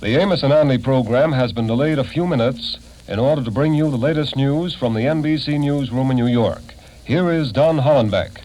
The Amos and Andy program has been delayed a few minutes in order to bring you the latest news from the NBC newsroom in New York. Here is Don Hollenbeck.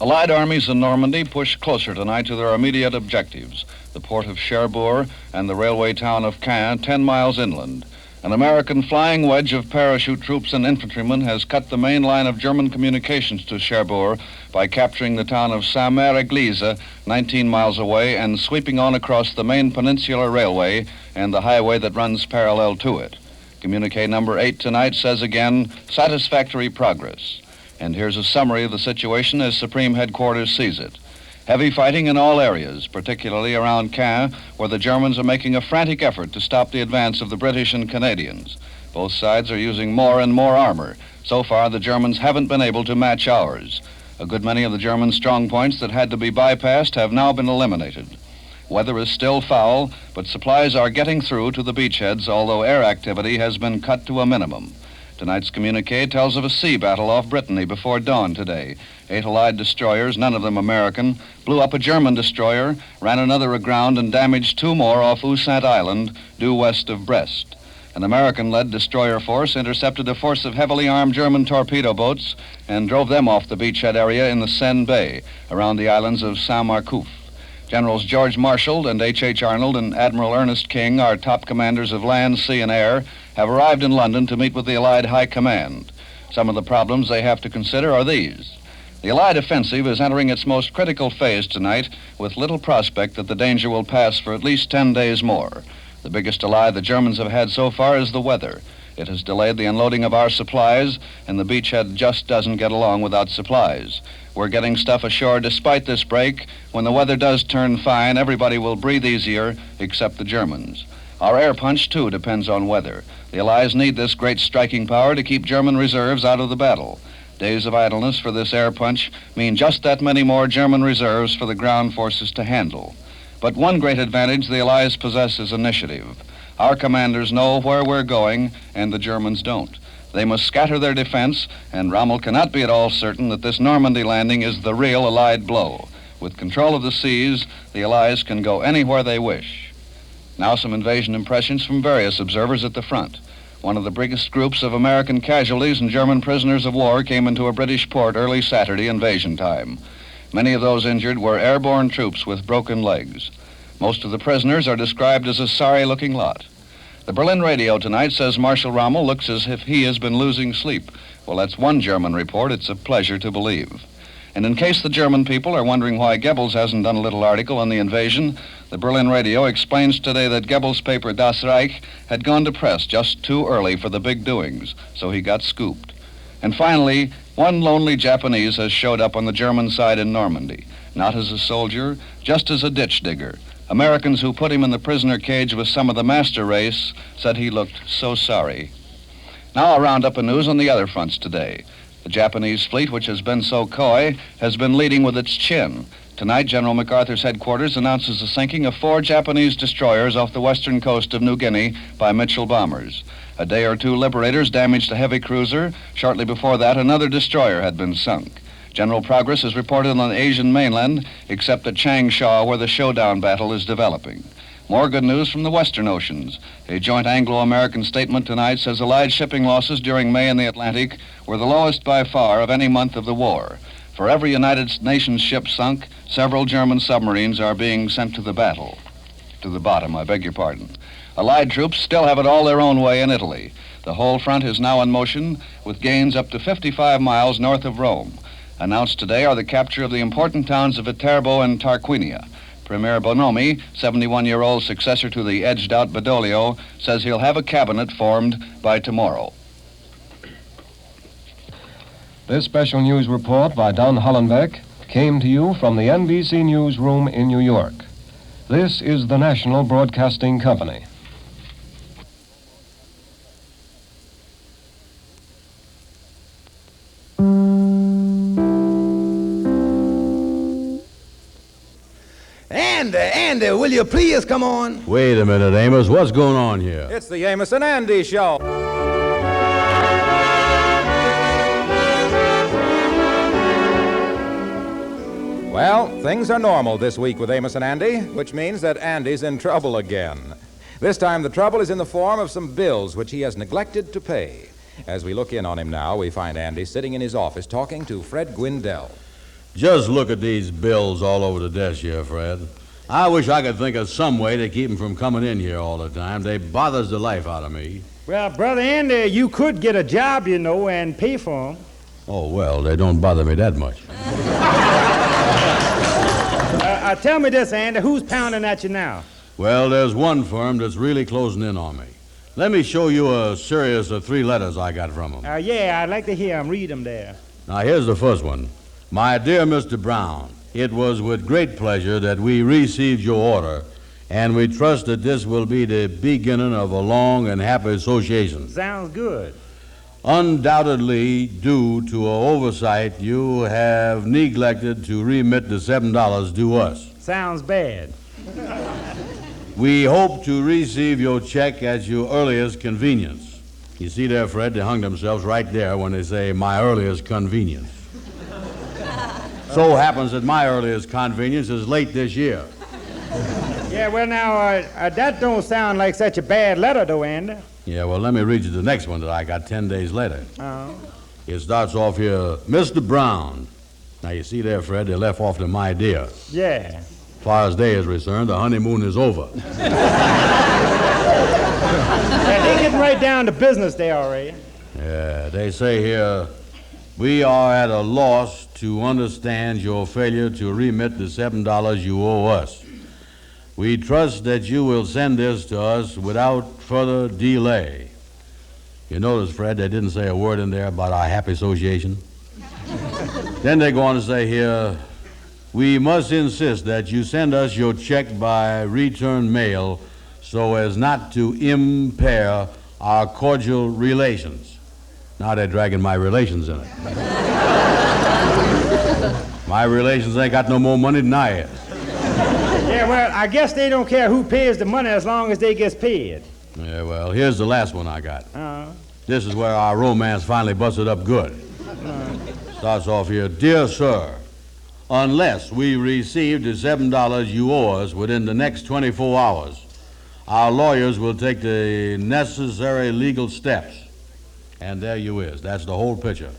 Allied armies in Normandy pushed closer tonight to their immediate objectives, the port of Cherbourg and the railway town of Caen, 10 miles inland. An American flying wedge of parachute troops and infantrymen has cut the main line of German communications to Cherbourg by capturing the town of Saint-Mère-Église, 19 miles away, and sweeping on across the main peninsular railway and the highway that runs parallel to it. Communique number 8 tonight says again, satisfactory progress. And here's a summary of the situation as Supreme Headquarters sees it. Heavy fighting in all areas, particularly around Caen, where the Germans are making a frantic effort to stop the advance of the British and Canadians. Both sides are using more and more armor. So far, the Germans haven't been able to match ours. A good many of the German strong points that had to be bypassed have now been eliminated. Weather is still foul, but supplies are getting through to the beachheads, although air activity has been cut to a minimum. Tonight's communique tells of a sea battle off Brittany before dawn today. 8 Allied destroyers, none of them American, blew up a German destroyer, ran another aground, and damaged 2 more off Ussant Island, due west of Brest. An American-led destroyer force intercepted a force of heavily armed German torpedo boats and drove them off the beachhead area in the Seine Bay, around the islands of Saint-Marcouf. Generals George Marshall and H.H. Arnold and Admiral Ernest King, our top commanders of land, sea, and air, have arrived in London to meet with the Allied High Command. Some of the problems they have to consider are these. The Allied offensive is entering its most critical phase tonight, with little prospect that the danger will pass for at least 10 days more. The biggest ally the Germans have had so far is the weather. It has delayed the unloading of our supplies, and the beachhead just doesn't get along without supplies. We're getting stuff ashore despite this break. When the weather does turn fine, everybody will breathe easier, except the Germans. Our air punch, too, depends on weather. The Allies need this great striking power to keep German reserves out of the battle. Days of idleness for this air punch mean just that many more German reserves for the ground forces to handle. But one great advantage the Allies possess is initiative. Our commanders know where we're going, and the Germans don't. They must scatter their defense, and Rommel cannot be at all certain that this Normandy landing is the real Allied blow. With control of the seas, the Allies can go anywhere they wish. Now some invasion impressions from various observers at the front. One of the biggest groups of American casualties and German prisoners of war came into a British port early Saturday invasion time. Many of those injured were airborne troops with broken legs. Most of the prisoners are described as a sorry-looking lot. The Berlin radio tonight says Marshal Rommel looks as if he has been losing sleep. Well, that's one German report it's a pleasure to believe. And in case the German people are wondering why Goebbels hasn't done a little article on the invasion, the Berlin radio explains today that Goebbels' paper Das Reich had gone to press just too early for the big doings, so he got scooped. And finally, one lonely Japanese has showed up on the German side in Normandy, not as a soldier, just as a ditch digger. Americans who put him in the prisoner cage with some of the master race said he looked so sorry. Now a roundup of news on the other fronts today. The Japanese fleet, which has been so coy, has been leading with its chin. Tonight, General MacArthur's headquarters announces the sinking of 4 Japanese destroyers off the western coast of New Guinea by Mitchell bombers. A day or two, Liberators damaged a heavy cruiser. Shortly before that, another destroyer had been sunk. General progress is reported on the Asian mainland, except at Changsha, where the showdown battle is developing. More good news from the western oceans. A joint Anglo-American statement tonight says Allied shipping losses during May in the Atlantic were the lowest by far of any month of the war. For every United Nations ship sunk, several German submarines are being sent to the bottom, I beg your pardon. Allied troops still have it all their own way in Italy. The whole front is now in motion, with gains up to 55 miles north of Rome. Announced today are the capture of the important towns of Viterbo and Tarquinia. Premier Bonomi, 71-year-old successor to the edged-out Badoglio, says he'll have a cabinet formed by tomorrow. This special news report by Don Hollenbeck came to you from the NBC newsroom in New York. This is the National Broadcasting Company. Andy, will you please come on? Wait a minute, Amos. What's going on here? It's the Amos and Andy Show. Well, things are normal this week with Amos and Andy, which means that Andy's in trouble again. This time the trouble is in the form of some bills which he has neglected to pay. As we look in on him now, we find Andy sitting in his office talking to Fred Gwindell. Just look at these bills all over the desk here, Fred. I wish I could think of some way to keep them from coming in here all the time. They bothers the life out of me. Well, Brother Andy, you could get a job, you know, and pay for them. Oh, well, they don't bother me that much. Tell me this, Andy, who's pounding at you now? Well, there's one firm that's really closing in on me. Let me show you a series of 3 letters I got from them. Yeah, I'd like to hear them. Read them there. Now, here's the first one. My dear Mr. Brown, it was with great pleasure that we received your order, and we trust that this will be the beginning of a long and happy association. Sounds good. Undoubtedly, due to an oversight, you have neglected to remit the $7 due us. Sounds bad. We hope to receive your check at your earliest convenience. You see there, Fred, they hung themselves right there when they say my earliest convenience. So happens that my earliest convenience is late this year. Yeah, well, now, that don't sound like such a bad letter, though, Andy. Yeah, well, let me read you the next one that I got 10 days later. Oh. It starts off here, Mr. Brown. Now, you see there, Fred, they left off to my dear. Yeah. As far as they is concerned, the honeymoon is over. Yeah, they getting right down to business there already. Yeah, they say here, we are at a loss to understand your failure to remit the $7 you owe us. We trust that you will send this to us without further delay. You notice, Fred, they didn't say a word in there about our happy association. Then they go on to say here, we must insist that you send us your check by return mail so as not to impair our cordial relations. Now they're dragging my relations in it. My relations ain't got no more money than I is. Yeah, well, I guess they don't care who pays the money as long as they gets paid. Yeah, well, here's the last one I got. This is where our romance finally busted up good. Starts off here, dear sir, unless we receive the $7 you owe us within the next 24 hours, our lawyers will take the necessary legal steps. And there you is. That's the whole picture.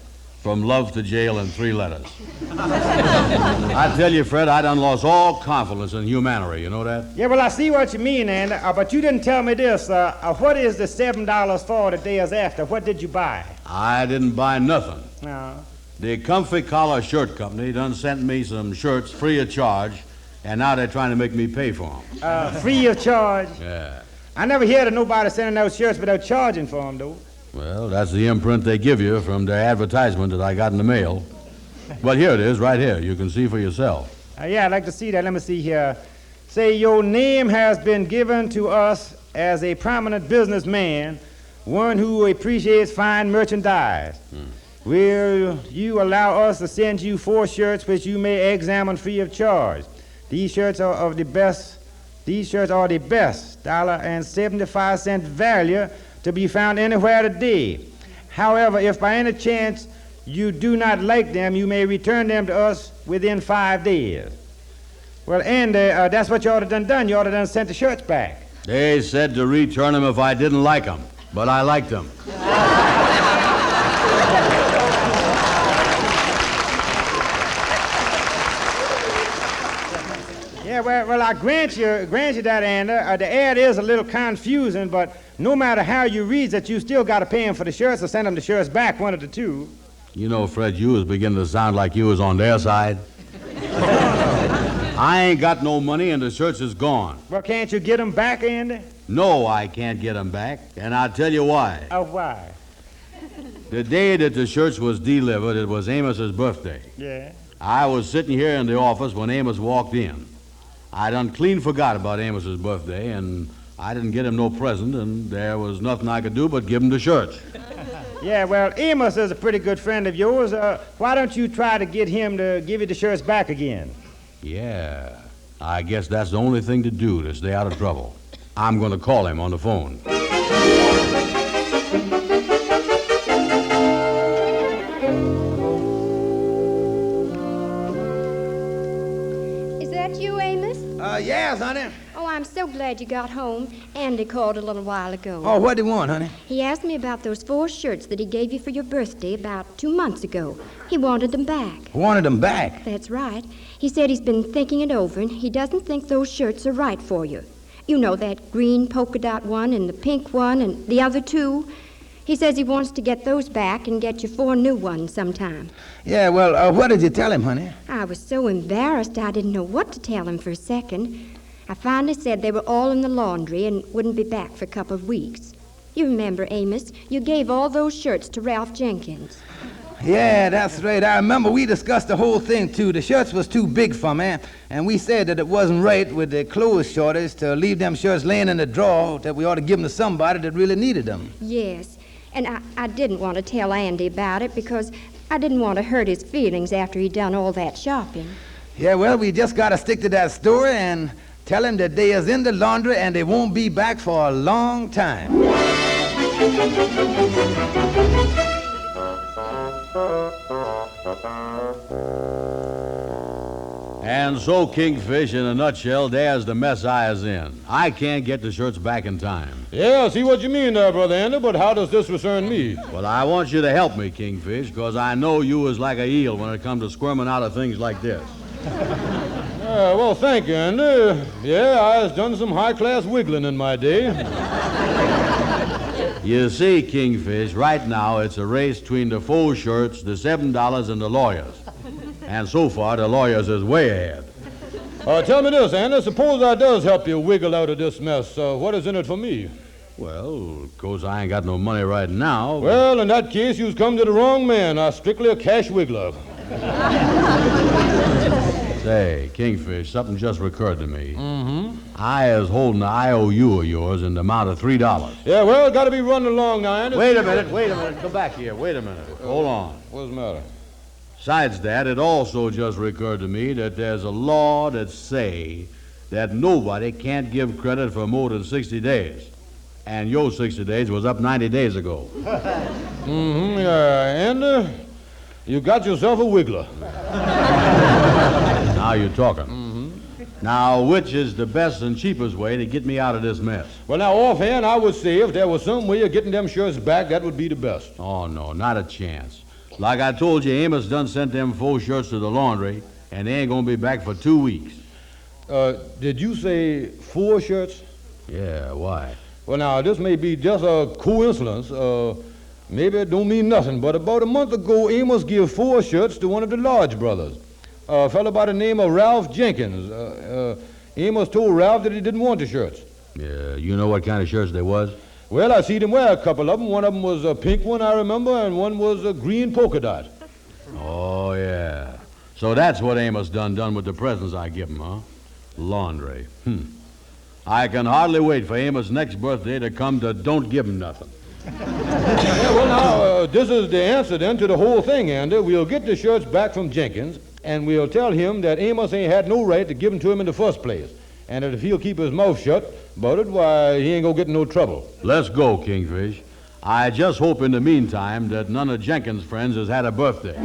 From love to jail in 3 letters. I tell you, Fred, I done lost all confidence in humanity. You know that? Yeah, well, I see what you mean, Andy, but you didn't tell me this. What is the $7 for the days after? What did you buy? I didn't buy nothing. No. The Comfy Collar Shirt Company done sent me some shirts free of charge, and now they're trying to make me pay for them. Free of charge? Yeah. I never heard of nobody sending out shirts without charging for them, though. Well, that's the imprint they give you from their advertisement that I got in the mail. But here it is, right here. You can see for yourself. Yeah, I'd like to see that. Let me see here. Say, your name has been given to us as a prominent businessman, one who appreciates fine merchandise. Will you allow us to send you 4 shirts which you may examine free of charge? These shirts are the best $1.75 value to be found anywhere today. However, if by any chance you do not like them, you may return them to us within 5 days. Well, Andy, that's what you ought to done. You ought to done sent the shirts back. They said to return them if I didn't like them, but I liked them. Yeah, well, I grant you that, Andy. The ad is a little confusing, but no matter how you read it, you still got to pay him for the shirts or send him the shirts back, one of the two. You know, Fred, you was beginning to sound like you was on their side. I ain't got no money and the shirts is gone. Well, can't you get them back, Andy? No, I can't get them back, and I'll tell you why. Why? The day that the shirts was delivered, it was Amos's birthday. Yeah. I was sitting here in the office when Amos walked in. I done clean forgot about Amos's birthday, and I didn't get him no present, and there was nothing I could do but give him the shirts. Yeah, well, Amos is a pretty good friend of yours. Why don't you try to get him to give you the shirts back again? Yeah, I guess that's the only thing to do to stay out of trouble. I'm going to call him on the phone. Is that you, Amos? Yeah, Yes, honey. Oh, I'm so glad you got home. Andy called a little while ago. Oh, what do you want, honey? He asked me about those 4 shirts that he gave you for your birthday about 2 months ago. He wanted them back. Wanted them back. That's right. He said he's been thinking it over, and he doesn't think those shirts are right for you. You know, that green polka dot one and the pink one and the other 2. He says he wants to get those back and get you 4 new ones sometime. Yeah, well, what did you tell him, honey? I was so embarrassed I didn't know what to tell him for a second. I finally said they were all in the laundry and wouldn't be back for a couple of weeks. You remember, Amos, you gave all those shirts to Ralph Jenkins. Yeah, that's right. I remember we discussed the whole thing, too. The shirts was too big for me, and we said that it wasn't right with the clothes shortage to leave them shirts laying in the drawer, that we ought to give them to somebody that really needed them. Yes, and I didn't want to tell Andy about it because I didn't want to hurt his feelings after he'd done all that shopping. Yeah, well, we just got to stick to that story and tell him that they is in the laundry and they won't be back for a long time. And so, Kingfish, in a nutshell, there's the mess I is in. I can't get the shirts back in time. Yeah, I see what you mean there, Brother Andy, but how does this concern me? Well, I want you to help me, Kingfish, because I know you is like a eel when it comes to squirming out of things like this. Well, thank you, Andy. Yeah, I've done some high-class wiggling in my day. You see, Kingfish, right now it's a race between the 4 shirts, the $7, and the lawyers. And so far, the lawyers is way ahead. Tell me this, Andy. Suppose I does help you wiggle out of this mess. What is in it for me? Well, of course, I ain't got no money right now. Well, in that case, you've come to the wrong man. I'm strictly a cash wiggler. Say, Kingfish, something just recurred to me. Mm-hmm. I is holding an IOU of yours in the amount of $3. Yeah, well, got to be running along now, Andy. Wait a minute. Come back here. Wait a minute. Hold on. What's the matter? Besides that, it also just recurred to me that there's a law that say that nobody can't give credit for more than 60 days. And your 60 days was up 90 days ago. Mm-hmm, yeah, and you got yourself a wiggler. Now you're talking. Mm-hmm. Now, which is the best and cheapest way to get me out of this mess? Well, now, offhand, I would say if there was some way of getting them shirts back, that would be the best. Oh, no, not a chance. Like I told you, Amos done sent them 4 shirts to the laundry, and they ain't gonna be back for 2 weeks. Did you say 4 shirts? Yeah, why? Well, now, this may be just a coincidence. Maybe it don't mean nothing, but about a month ago, Amos gave 4 shirts to one of the Lodge brothers, a fellow by the name of Ralph Jenkins. Amos told Ralph that he didn't want the shirts. Yeah, you know what kind of shirts they was? Well, I seen him wear a couple of them. One of them was a pink one, I remember, and one was a green polka dot. Oh, yeah. So that's what Amos done with the presents I give him, huh? Laundry. I can hardly wait for Amos' next birthday to come to don't give him nothing. Yeah, well, now, this is the answer then to the whole thing, Andy. We'll get the shirts back from Jenkins, and we'll tell him that Amos ain't had no right to give them to him in the first place, and that if he'll keep his mouth shut about it, why, he ain't gonna get in no trouble. Let's go, Kingfish. I just hope in the meantime that none of Jenkins' friends has had a birthday.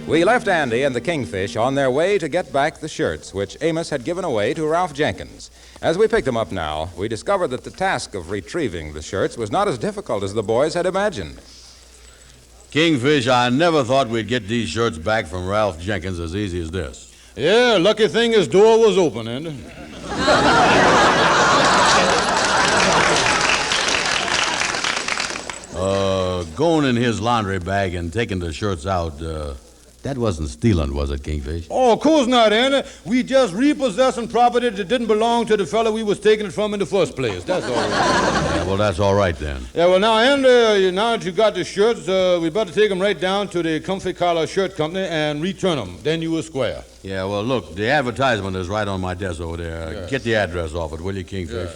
We left Andy and the Kingfish on their way to get back the shirts, which Amos had given away to Ralph Jenkins. As we picked them up now, we discovered that the task of retrieving the shirts was not as difficult as the boys had imagined. Kingfish, I never thought we'd get these shirts back from Ralph Jenkins as easy as this. Yeah, lucky thing his door was open, Andy. Going in his laundry bag and taking the shirts out, that wasn't stealing, was it, Kingfish? Oh, of course not, Andy. We just repossessing property that didn't belong to the fellow we was taking it from in the first place. That's all right. Yeah, well, that's all right then. Yeah, well, now, Andy, now that you got the shirts, we better take them right down to the Comfy Collar Shirt Company and return them. Then you will square. Yeah, well, look, the advertisement is right on my desk over there. Yes. Get the address off it, will you, Kingfish?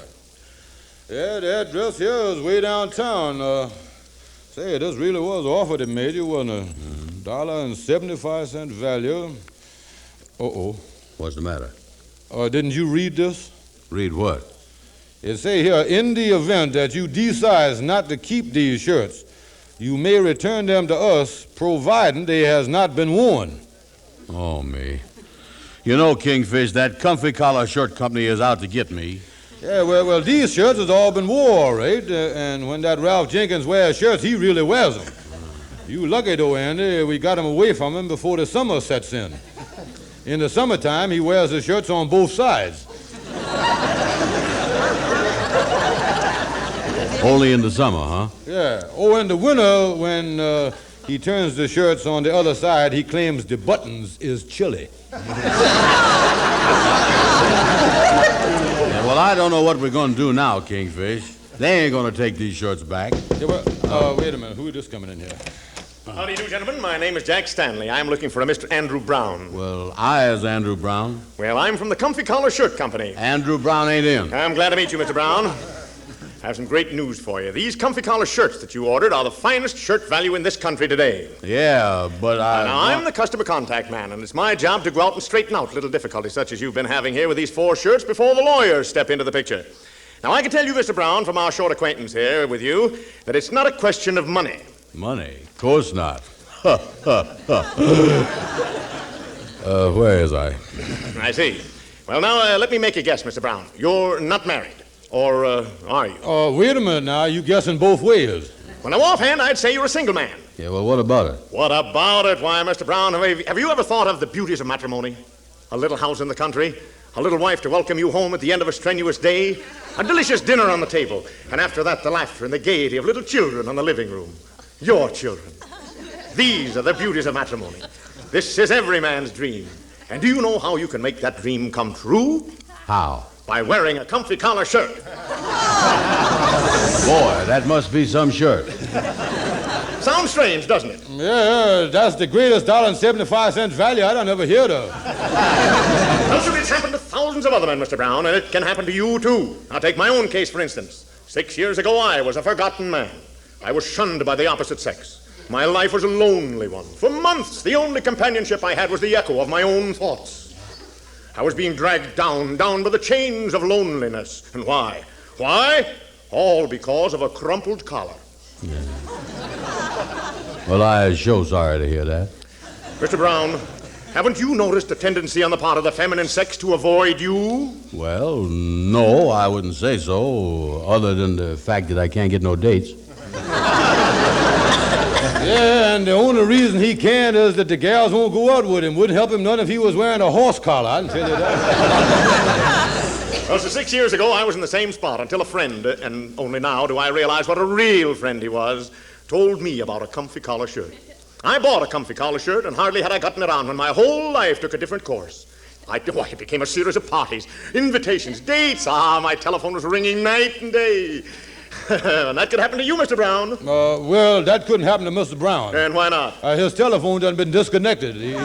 Yeah, the address here is way downtown. Say, this really was an offer they made you, wasn't it? Mm-hmm. $1.75 value. Uh-oh. What's the matter? Didn't you read this? Read what? It say here, in the event that you decide not to keep these shirts, you may return them to us, providing they has not been worn. Oh, me. You know, Kingfish, that comfy collar shirt company is out to get me. Yeah, well, these shirts has all been wore, all right? And when that Ralph Jenkins wears shirts, he really wears them. You lucky, though, Andy, we got him away from him before the summer sets in. In the summertime, he wears his shirts on both sides. Only in the summer, huh? Yeah. Oh, in the winter, when he turns the shirts on the other side, he claims the buttons is chilly. Yeah, well, I don't know what we're going to do now, Kingfish. They ain't going to take these shirts back. Yeah, well, wait a minute. Who is this coming in here? How do you do, gentlemen? My name is Jack Stanley. I'm looking for a Mr. Andrew Brown. Well, I is Andrew Brown. Well, I'm from the Comfy Collar Shirt Company. Andrew Brown ain't in. I'm glad to meet you, Mr. Brown. I have some great news for you. These Comfy Collar shirts that you ordered are the finest shirt value in this country today. Yeah, but Now, I'm the customer contact man, and it's my job to go out and straighten out little difficulties such as you've been having here with these 4 shirts before the lawyers step into the picture. Now, I can tell you, Mr. Brown, from our short acquaintance here with you, that it's not a question of money. Money? Of course not. Where is I? I see. Well, now, let me make a guess, Mr. Brown. You're not married. Or are you? Wait a minute now. You guessing both ways. Well, now, offhand, I'd say you're a single man. Yeah, well, what about it? What about it? Why, Mr. Brown, have you ever thought of the beauties of matrimony? A little house in the country, a little wife to welcome you home at the end of a strenuous day, a delicious dinner on the table, and after that, the laughter and the gaiety of little children in the living room. Your children. These are the beauties of matrimony. This is every man's dream. And do you know how you can make that dream come true? How? By wearing a comfy collar shirt. Boy, that must be some shirt. Sounds strange, doesn't it? Yeah, that's the greatest $1.75 value I done ever heard of. Well, sir, it's happened to thousands of other men, Mr. Brown, and it can happen to you, too. Now, take my own case, for instance. 6 years ago, I was a forgotten man. I was shunned by the opposite sex. My life was a lonely one. For months, the only companionship I had was the echo of my own thoughts. I was being dragged down by the chains of loneliness. And why? Why? All because of a crumpled collar. Yeah. Well, I am sure sorry to hear that. Mr. Brown, haven't you noticed a tendency on the part of the feminine sex to avoid you? Well, no, I wouldn't say so, other than the fact that I can't get no dates. Yeah, and the only reason he can't is that the gals won't go out with him. Wouldn't help him none if he was wearing a horse collar, I can tell you that. Well, so 6 years ago, I was in the same spot until a friend, and only now do I realize what a real friend he was, told me about a comfy collar shirt. I bought a comfy collar shirt, and hardly had I gotten it on when my whole life took a different course. It became a series of parties, invitations, dates. My telephone was ringing night and day. And that could happen to you, Mr. Brown. Well, that couldn't happen to Mr. Brown. And why not? His telephone done been disconnected. No.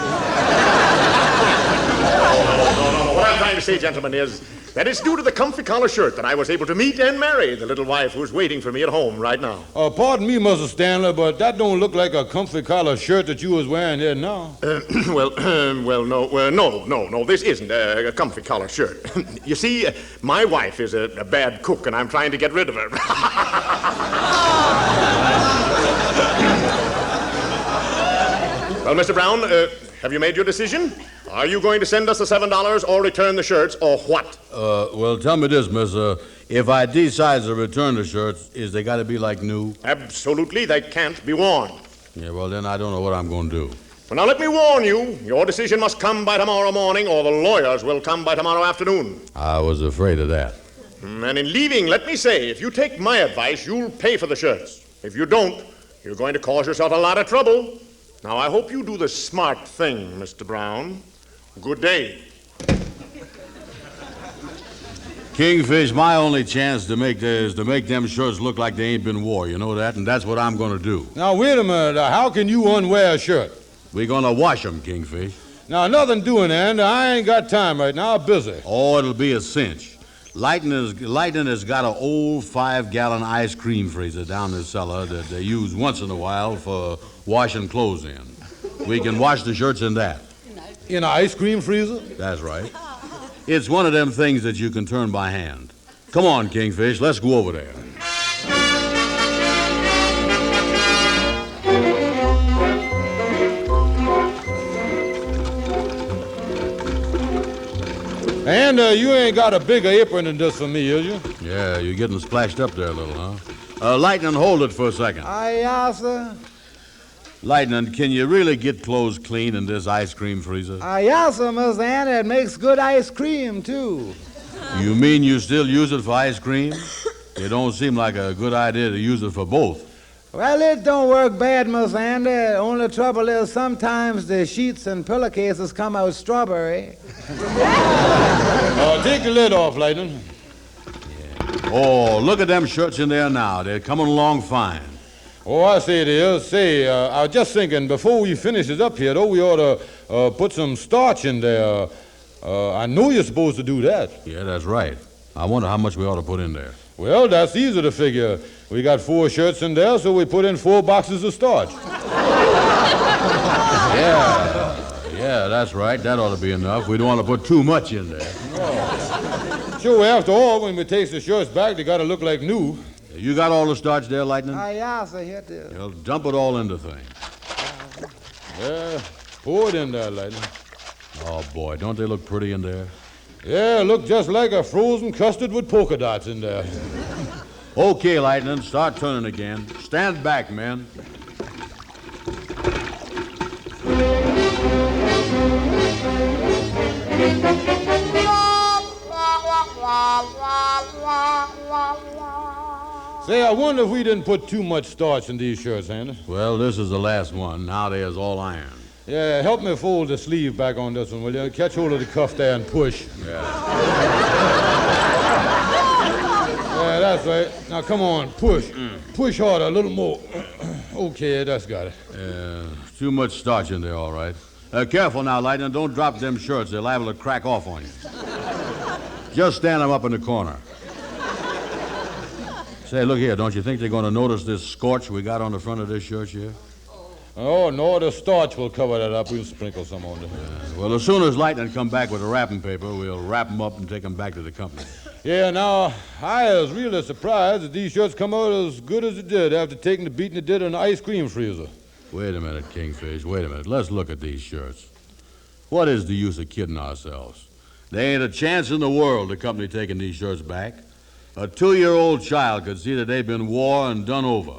What I'm trying to say, gentlemen, is that it's due to the comfy collar shirt that I was able to meet and marry the little wife who's waiting for me at home right now. Pardon me, Mr. Stanley, but that don't look like a comfy collar shirt that you was wearing there now. No, this isn't a comfy collar shirt. You see, my wife is a bad cook, and I'm trying to get rid of her. Well, Mr. Brown, have you made your decision? Are you going to send us the $7 or return the shirts, or what? Well, tell me this, miss. If I decide to return the shirts, is they got to be like new? Absolutely, they can't be worn. Yeah, well, then I don't know what I'm going to do. Well, now, let me warn you. Your decision must come by tomorrow morning, or the lawyers will come by tomorrow afternoon. I was afraid of that. And in leaving, let me say, if you take my advice, you'll pay for the shirts. If you don't, you're going to cause yourself a lot of trouble. Now, I hope you do the smart thing, Mr. Brown. Good day. Kingfish, my only chance to make is to make them shirts look like they ain't been wore. You know that? And that's what I'm going to do. Now, wait a minute. How can you unwear a shirt? We're going to wash them, Kingfish. Now, nothing doing, Andy. I ain't got time right now. I'm busy. Oh, it'll be a cinch. Lightning has got an old 5-gallon ice cream freezer down in the cellar that they use once in a while for washing clothes in. We can wash the shirts in that. In an ice cream freezer? That's right. It's one of them things that you can turn by hand. Come on, Kingfish, let's go over there. And you ain't got a bigger apron than this for me, is you? Yeah, you're getting splashed up there a little, huh? Lightning, hold it for a second. Aye, yes, sir. Lightning, can you really get clothes clean in this ice cream freezer? Yes, sir, Mr. Andy. It makes good ice cream, too. You mean you still use it for ice cream? It don't seem like a good idea to use it for both. Well, it don't work bad, Mr. Andy. Only trouble is sometimes the sheets and pillowcases come out strawberry. Take the lid off, Lightning. Oh, look at them shirts in there now. They're coming along fine. Oh, I say it is. Say, I was just thinking, before we finish this up here, though, we ought to put some starch in there. I know you're supposed to do that. Yeah, that's right. I wonder how much we ought to put in there. Well, that's easy to figure. We got 4 shirts in there, so we put in 4 boxes of starch. Yeah, that's right. That ought to be enough. We don't want to put too much in there. Oh. Sure, after all, when we take the shirts back, they got to look like new. You got all the starch there, Lightning? Yes, sir, here it is. Well, dump it all into thing. Yeah, pour it in there, Lightning. Oh, boy, don't they look pretty in there? Yeah, look just like a frozen custard with polka dots in there. Okay, Lightning, start turning again. Stand back, men. Say, I wonder if we didn't put too much starch in these shirts, Andy. Well, this is the last one. Now there's all iron. Yeah, help me fold the sleeve back on this one, will you? Catch hold of the cuff there and push. Yeah. Yeah, that's right. Now, come on, push. Push harder, a little more. Okay, that's got it. Too much starch in there, all right. Careful now, Lightning. Don't drop them shirts. They're liable to crack off on you. Just stand them up in the corner. Say, look here. Don't you think they're going to notice this scorch we got on the front of this shirt here? Oh, no, the starch will cover that up. We'll sprinkle some on there. Well, as soon as Lightning come back with the wrapping paper, we'll wrap them up and take them back to the company. Yeah, now, I was really surprised that these shirts come out as good as it did after taking the beating it did in the ice cream freezer. Wait a minute, Kingfish. Wait a minute. Let's look at these shirts. What is the use of kidding ourselves? There ain't a chance in the world the company taking these shirts back. A 2-year-old child could see that they've been wore and done over.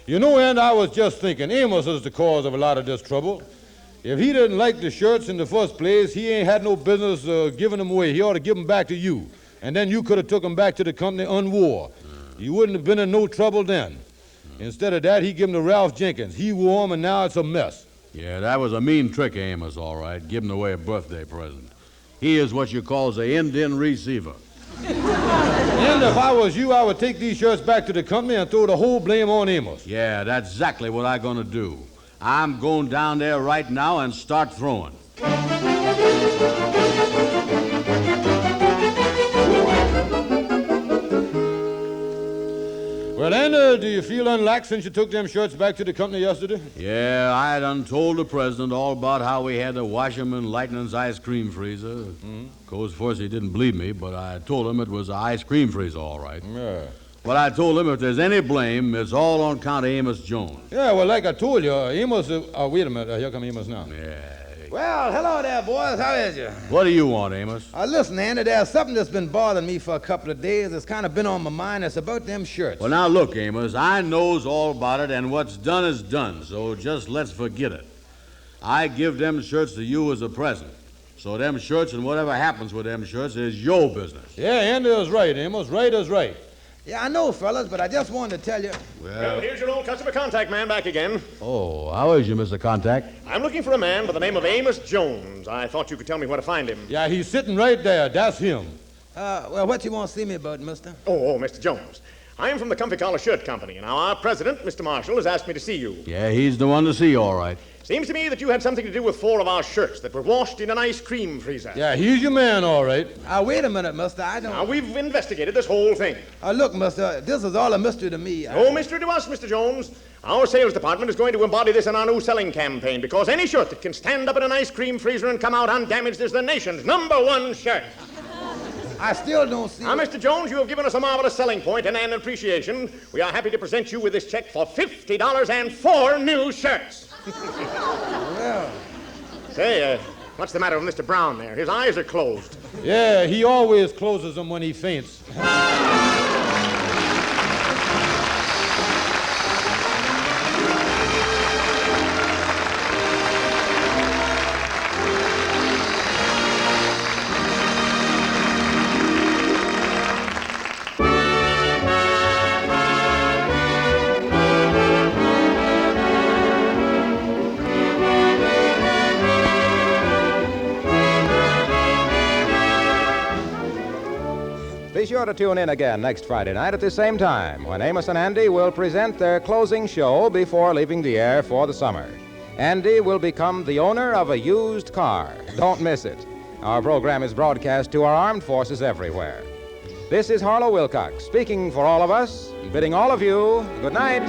You know, and I was just thinking, Amos is the cause of a lot of this trouble. If he didn't like the shirts in the first place, he ain't had no business giving them away. He ought to give them back to you. And then you could have took them back to the company unwore. You wouldn't have been in no trouble then. Instead of that, he gave them to Ralph Jenkins. He wore them, and now it's a mess. Yeah, that was a mean trick, Amos, all right, giving away a birthday present. He is what you call the Indian receiver. And if I was you, I would take these shirts back to the company and throw the whole blame on Amos. Yeah, that's exactly what I'm going to do. I'm going down there right now and start throwing. Well, Andy, do you feel unlaxed since you took them shirts back to the company yesterday? Yeah, I done told the president all about how we had to wash them in Lightning's ice cream freezer. Of course, he didn't believe me, but I told him it was an ice cream freezer, all right. Yeah. But I told him if there's any blame, it's all on account of Amos Jones. Yeah, well, like I told you, Amos... wait a minute. Here come Amos now. Yeah. Well, hello there, boys. How is you? What do you want, Amos? Listen, Andy, there's something that's been bothering me for a couple of days. It's kind of been on my mind. It's about them shirts. Well, now, look, Amos, I knows all about it, and what's done is done, so just let's forget it. I give them shirts to you as a present. So them shirts and whatever happens with them shirts is your business. Yeah, Andy is right, Amos. Right is right. Yeah, I know, fellas, but I just wanted to tell you... Well, here's your old customer contact man back again. Oh, how is you, Mr. Contact? I'm looking for a man by the name of Amos Jones. I thought you could tell me where to find him. Yeah, he's sitting right there. That's him. Well, what you want to see me about, mister? Oh, Mr. Jones. I'm from the Comfy Collar Shirt Company, and our president, Mr. Marshall, has asked me to see you. Yeah, he's the one to see, all right. Seems to me that you had something to do with 4 of our shirts that were washed in an ice cream freezer. Yeah, he's your man, all right. Wait a minute, mister. I don't... Now, we've investigated this whole thing. Look, mister, this is all a mystery to me. No mystery to us, Mr. Jones. Our sales department is going to embody this in our new selling campaign because any shirt that can stand up in an ice cream freezer and come out undamaged is the nation's #1 shirt. I still don't see. Now, Mr. Jones, you have given us a marvelous selling point and an appreciation. We are happy to present you with this check for $50 and 4 new shirts. Well. Say, what's the matter with Mr. Brown there? His eyes are closed. Yeah, he always closes them when he faints. Be sure to tune in again next Friday night at the same time when Amos and Andy will present their closing show before leaving the air for the summer. Andy will become the owner of a used car. Don't miss it. Our program is broadcast to our armed forces everywhere. This is Harlow Wilcox speaking for all of us and bidding all of you good night.